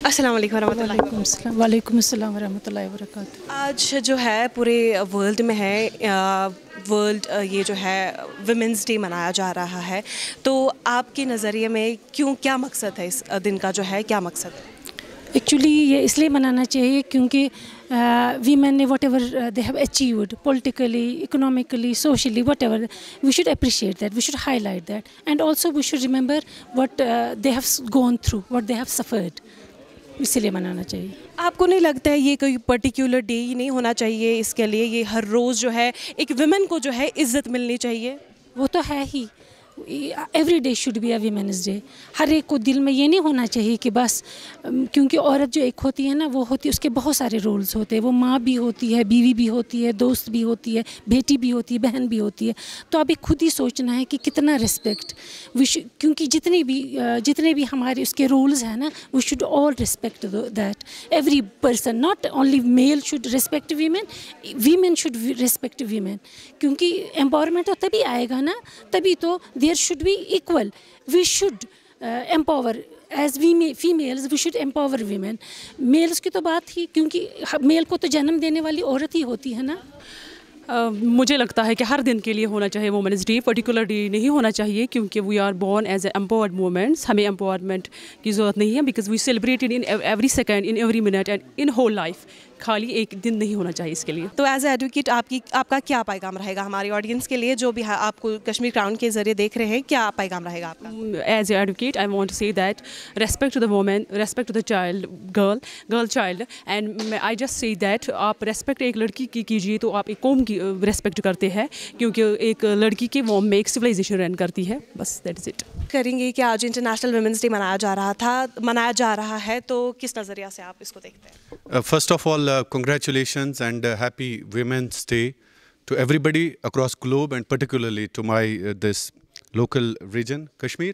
السلام علیکم ورحمۃ اللہ۔ وعلیکم السلام، وعلیکم السلام ورحمۃ اللہ وبرکاتہ۔ آج جو ہے پورے ورلڈ میں ہے ورلڈ یہ جو ہے ویمنس ڈے منایا جا رہا ہے، تو آپ کے نظریے میں کیا مقصد ہے اس دن کا، جو ہے کیا مقصد ہے؟ ایکچولی یہ اس لیے منانا چاہیے کیونکہ ویمن نے whatever they have achieved politically, economically, socially, whatever, we should appreciate that, we should highlight that, and also we should remember what they have gone through, what they have suffered, اسی لیے منانا چاہیے۔ آپ کو نہیں لگتا ہے یہ کوئی پرٹیکولر ڈے ہی نہیں ہونا چاہیے اس کے لیے؟ یہ ہر روز جو ہے ایک ویمن کو جو ہے عزت ملنی چاہیے۔ وہ تو ہے ہی، every day should be a women's day. ہر ایک کو دل میں یہ نہیں ہونا چاہیے کہ بس، کیونکہ عورت جو ایک ہوتی ہے نا، وہ ہوتی ہے، اس کے بہت سارے رولز ہوتے ہیں، وہ ماں بھی ہوتی ہے، بیوی بھی ہوتی ہے، دوست بھی ہوتی ہے، بیٹی بھی ہوتی ہے، بہن بھی ہوتی ہے۔ تو اب ایک خود ہی سوچنا ہے کہ کتنا رسپیکٹ، کیونکہ جتنے بھی ہمارے اس کے رولز ہیں نا، we should all respect that, every person, not only male should respect women, women should respect women, کیونکہ امپاورمنٹ تو تبھی آئے گا نا، تبھی تو there should be equal. We should empower as females. We should empower women. Males کی تو بات ہی، کیونکہ میل کو تو جنم دینے والی عورت ہی ہوتی ہے نا۔ مجھے لگتا ہے کہ ہر دن کے لیے ہونا چاہیے وومنس ڈے، پرٹیکولر ڈے نہیں ہونا چاہیے، کیونکہ we are born as a empowered womans, ہمیں امپاورمنٹ کی ضرورت نہیں ہے، because we celebrated in every second, in every minute and in whole life, خالی ایک دن نہیں ہونا چاہیے اس کے لیے۔ تو ایز اے ایڈوکیٹ آپ کا کیا پیغام رہے گا ہماری آڈینس کے لیے، جو بھی آپ کو کشمیر کراؤن کے ذریعے دیکھ رہے ہیں، کیا پیغام رہے گا آپ کا؟ As a advocate I want to say that respect to the woman, respect to the child, girl child, and I just say that آپ ریسپیکٹ ایک لڑکی کی کیجیے تو آپ ایک قوم کی ریسپیکٹ کرتے ہیں، کیونکہ ایک لڑکی کے ووم میں ایک سویلائزیشن رن کرتی ہے، بس دیٹ از اٹ۔ کریں گے کہ آج انٹرنیشنل ویمنس ڈے منایا جا رہا ہے، تو کس نظریہ سے آپ اس کو دیکھتے ہیں؟ First of all, congratulations and happy Women's Day to everybody across globe and particularly to my this local region, Kashmir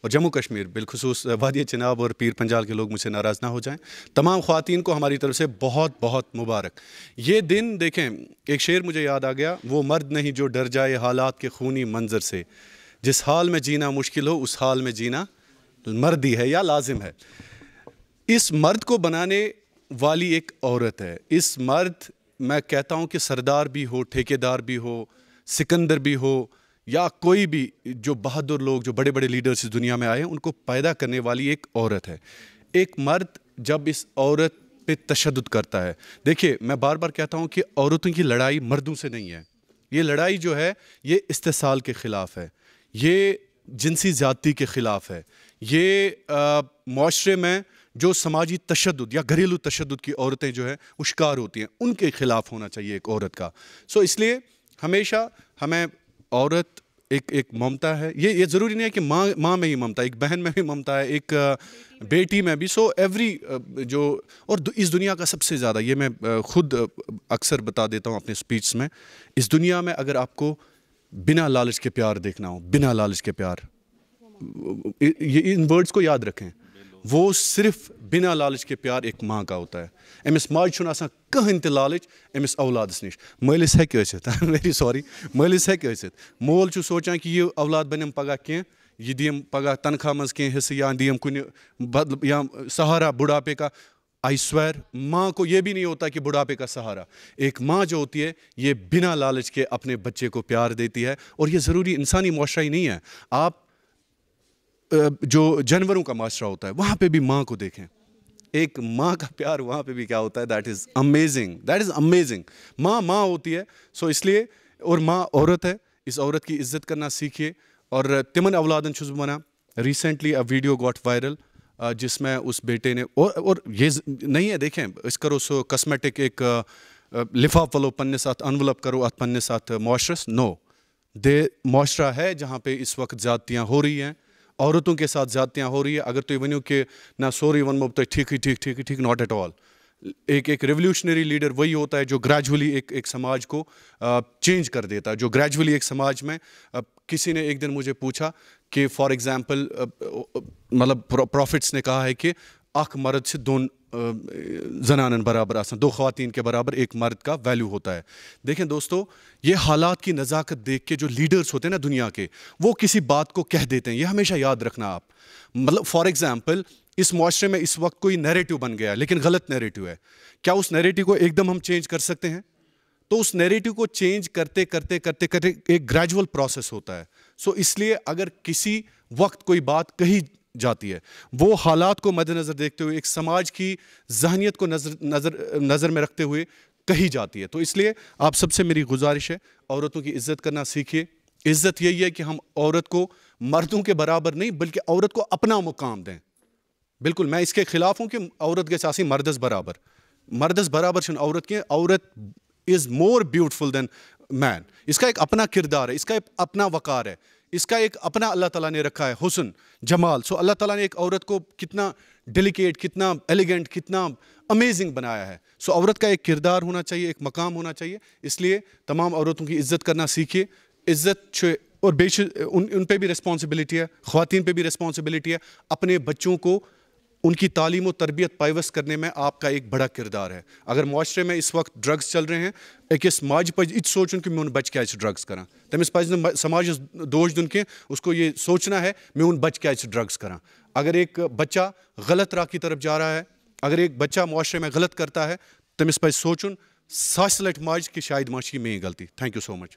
اور جموں کشمیر، بالخصوص وادی چناب اور پیر پنجال کے لوگ مجھ سے ناراض نہ ہو جائیں۔ تمام خواتین کو ہماری طرف سے بہت بہت مبارک۔ یہ دن دیکھیں، ایک شعر مجھے یاد آ گیا، وہ مرد نہیں جو ڈر جائے حالات کے خونی منظر سے، جس حال میں جینا مشکل ہو اس حال میں جینا مرد ہی ہے یا لازم ہے۔ اس مرد کو بنانے والی ایک عورت ہے۔ اس مرد، میں کہتا ہوں کہ سردار بھی ہو، ٹھیکیدار بھی ہو، سکندر بھی ہو، یا کوئی بھی جو بہادر لوگ، جو بڑے بڑے لیڈرز اس دنیا میں آئے ہیں، ان کو پیدا کرنے والی ایک عورت ہے۔ ایک مرد جب اس عورت پہ تشدد کرتا ہے، دیکھیے میں بار بار کہتا ہوں کہ عورتوں کی لڑائی مردوں سے نہیں ہے، یہ لڑائی جو ہے یہ استحصال کے خلاف ہے، یہ جنسی زیادتی کے خلاف ہے، یہ معاشرے میں جو سماجی تشدد یا گھریلو تشدد کی عورتیں جو ہے وہ شکار ہوتی ہیں، ان کے خلاف ہونا چاہیے ایک عورت کا۔ سو اس لیے ہمیشہ ہمیں عورت ایک ممتا ہے، یہ ضروری نہیں ہے کہ ماں میں ہی ممتا ہے، ایک بہن میں بھی ممتا ہے، ایک بیٹی میں بھی۔ سو ایوری جو، اور اس دنیا کا سب سے زیادہ، یہ میں خود اکثر بتا دیتا ہوں اپنے سپیچ میں، اس دنیا میں اگر آپ کو بنا لالچ کے پیار دیکھنا ہو، بنا لالچ کے پیار، ان ورڈز کو یاد رکھیں، وہ صرف بنا لالچ کے پیار ایک ماں کا ہوتا ہے۔ امس ماج چھُنہٕ آسان کٕہٕنۍ تہِ لالچ امس اولادس نش، مٲلِس ہیٚکہِ ٲسِتھ ویری سوری، مٲلِس ہیٚکہِ ٲسِتھ، مول چھُ سونچان کہ یہ اولاد بنیم پگاہ کینٛہہ، یہ دِیم پگاہ تنخواہ منٛز کینٛہہ حصہٕ، یا دِیم کُنہِ بدل یا سہارا بڑھاپے کا۔ آئی سویر، ماں کو یہ بھی نہیں ہوتا کہ بڑھاپے کا سہارا۔ ایک ماں جو ہوتی ہے یہ بنا لالچ کے اپنے بچے کو پیار دیتی ہے، اور یہ ضروری انسانی معاشرہ ہی نہیں ہے، آپ جو جانوروں کا معاشرہ ہوتا ہے وہاں پہ بھی ماں کو دیکھیں، ایک ماں کا پیار وہاں پہ بھی کیا ہوتا ہے، that is amazing, that is amazing. ماں ہوتی ہے، سو اس لیے، اور ماں عورت ہے، اس عورت کی عزت کرنا سیکھیے۔ اور تمن اولادن چھس بہ ونان، ریسنٹلی اے ویڈیو گاٹ وائرل جس میں اس بیٹے نے، اور یہ نہیں ہے، دیکھیں اس کرو سو کسمیٹک ایک لفاف ولو پنس ات انولپ کرو ات پنس ات معاشرس، نو، معاشرہ ہے جہاں پہ اس وقت زیادتیاں ہو رہی ہیں، عورتوں کے ساتھ زیادتیاں ہو رہی ہے۔ اگر تھی ونو کہ نہ سوری ونمو بہ ٹھیک ٹھیک، ناٹ ایٹ آل۔ ایک ریولیوشنری لیڈر وہی ہوتا ہے جو گریجولی ایک سماج کو چینج کر دیتا ہے، جو گریجولی ایک سماج میں، کسی نے ایک دن مجھے پوچھا کہ فار ایگزامپل، مطلب پروفٹس نے کہا ہے کہ اخ مرد سے دون زنانن برابر آسان, 2 خواتین کے برابر ایک مرد کا ویلیو ہوتا ہے. دیکھیں دوستو, یہ حالات کی نزاکت دیکھ کے جو لیڈرز ہوتے ہیں نا دنیا کے, وہ کسی بات کو کہہ دیتے ہیں. یہ ہمیشہ یاد رکھنا آپ. مطلب فار ایگزامپل اس معاشرے میں اس وقت کوئی نیریٹو بن گیا لیکن غلط نیریٹو ہے, کیا اس نیریٹو کو ایک دم ہم چینج کر سکتے ہیں؟ تو اس نیریٹو کو چینج کرتے کرتے کرتے کرتے ایک گریجول پروسیس ہوتا ہے. سو اس لیے اگر کسی وقت کوئی بات کہی جاتی ہے, وہ حالات کو مد نظر دیکھتے ہوئے, ایک سماج کی ذہنیت کو نظر میں رکھتے ہوئے کہی جاتی ہے. تو اس لیے آپ سب سے میری گزارش ہے, عورتوں کی عزت کرنا سیکھیے. عزت یہی ہے کہ ہم عورت کو مردوں کے برابر نہیں بلکہ عورت کو اپنا مقام دیں. بالکل میں اس کے خلاف ہوں کہ عورت کے ساسی مردس برابر چھن عورت کی. عورت از مور بیوٹیفل دین مین. اس کا ایک اپنا کردار ہے, اس کا ایک اپنا وقار ہے, اس کا ایک اپنا اللہ تعالیٰ نے رکھا ہے حسن جمال. سو اللہ تعالیٰ نے ایک عورت کو کتنا ڈیلیکیٹ, کتنا ایلیگنٹ, کتنا امیزنگ بنایا ہے. سو عورت کا ایک کردار ہونا چاہیے, ایک مقام ہونا چاہیے. اس لیے تمام عورتوں کی عزت کرنا سیکھیے. عزت اور ان پہ بھی رسپانسبلٹی ہے, خواتین پہ بھی رسپانسبلٹی ہے. اپنے بچوں کو ان کی تعلیم و تربیت پیوست کرنے میں آپ کا ایک بڑا کردار ہے. اگر معاشرے میں اس وقت ڈرگس چل رہے ہیں, ایکس ماج پہ یہ سوچن کہ میں بچہ کیا ڈرگس کران, تمس پہ سماجس دوش دن کی, اس کو یہ سوچنا ہے میں بچہ کیا ڈرگس کران. اگر ایک بچہ غلط راہ کی طرف جا رہا ہے, اگر ایک بچہ معاشرے میں غلط کرتا ہے, تمس پہ سوچن 100 لٹھ ماج کہ شاید ماچ کی میں غلطی. Thank you so much.